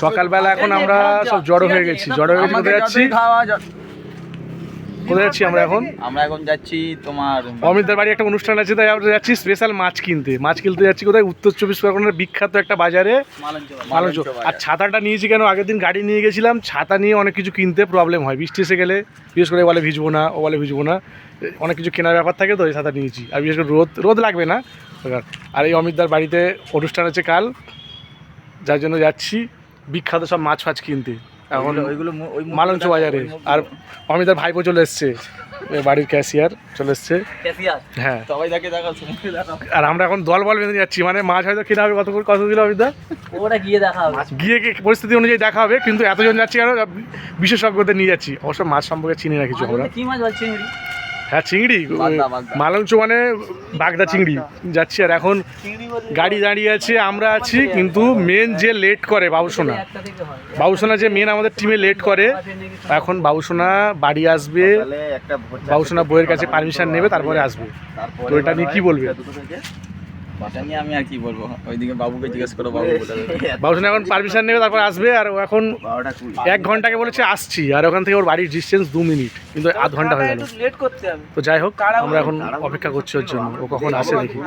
সকালবেলা এখন আমরা সব জড়ো হয়ে গেছি, কোথায় যাচ্ছি? কোথায় যাচ্ছি আমরা এখন? আমরা এখন যাচ্ছি তোমার অমিতদার বাড়ি একটা অনুষ্ঠান আছে, তাই আমরা যাচ্ছি স্পেশাল মাছ কিনতে যাচ্ছি কোথায়? উত্তর 24 পরগনার বিখ্যাত একটা বাজারে মালঞ্চ। আর ছাতাটা নিয়েছি কেন? আগের দিন গাড়ি নিয়ে গেছিলাম, ছাতা নিয়ে অনেক কিছু কিনতে প্রবলেম হয়, বৃষ্টি এসে গেলে বিশেষ করে বলে ভিজবো না, ও বলে ভিজবো না, অনেক কিছু কেনার ব্যাপার থাকে, তো এই ছাতা নিয়েছি। আর বিশেষ করে রোদ লাগবে না। আর এই অমিতদার বাড়িতে অনুষ্ঠান আছে কাল, যার জন্য যাচ্ছি বিখ্যাত সব মাছ ফাছ কিনতে এখন মালঞ্চ বাজারে। আর অমিতার ভাইপো চলে এসছে, বাড়ির ক্যাশিয়ার চলে এসছে। হ্যাঁ, সবাই দেখে দেখাও। আর আমরা এখন দল বল বেঁধে যাচ্ছি, মানে মাছ হয়তো কিনা হবে কত দিল অমিতা, ওটা গিয়ে দেখা হবে, গিয়ে পরিস্থিতি অনুযায়ী দেখা হবে। কিন্তু এতজন যাচ্ছি কেন? বিশেষজ্ঞদের নিয়ে যাচ্ছি, অবশ্য মাছ সম্পর্কে চিনি না কিছু আমরা। কি মাছ বলছি? হ্যাঁ, চিংড়ি, মালঞ্চ মানে বাগদা চিংড়ি যাচ্ছি। আর এখন গাড়ি দাঁড়িয়ে আছে, আমরা আছি, কিন্তু মেন যে লেট করে বাবুসোনা যে মেন আমাদের টিমে লেট করে, এখন বাবুসোনা বাড়ি আসবে, বাবুসোনা বইয়ের কাছে পারমিশন নেবে, তারপরে আসবে। তো এটা নিয়ে কি বলবে? এটা নিয়ে আমি আর কি বলবো, ওইদিকে বাবুকে জিজ্ঞেস করো, বাবুসোনা এখন পারমিশন নেবে, তারপর আসবে। আর ও এখন 1 ঘন্টাকে বলেছে আসছি, আর ওখান থেকে ওর বাড়ির ডিস্টেন্স 2 মিনিট, কিন্তু আধ ঘন্টা হয়ে গেল। তো যাই হোক, আমরা এখন অপেক্ষা করছি ওর জন্য, ও কখন আসে দেখি।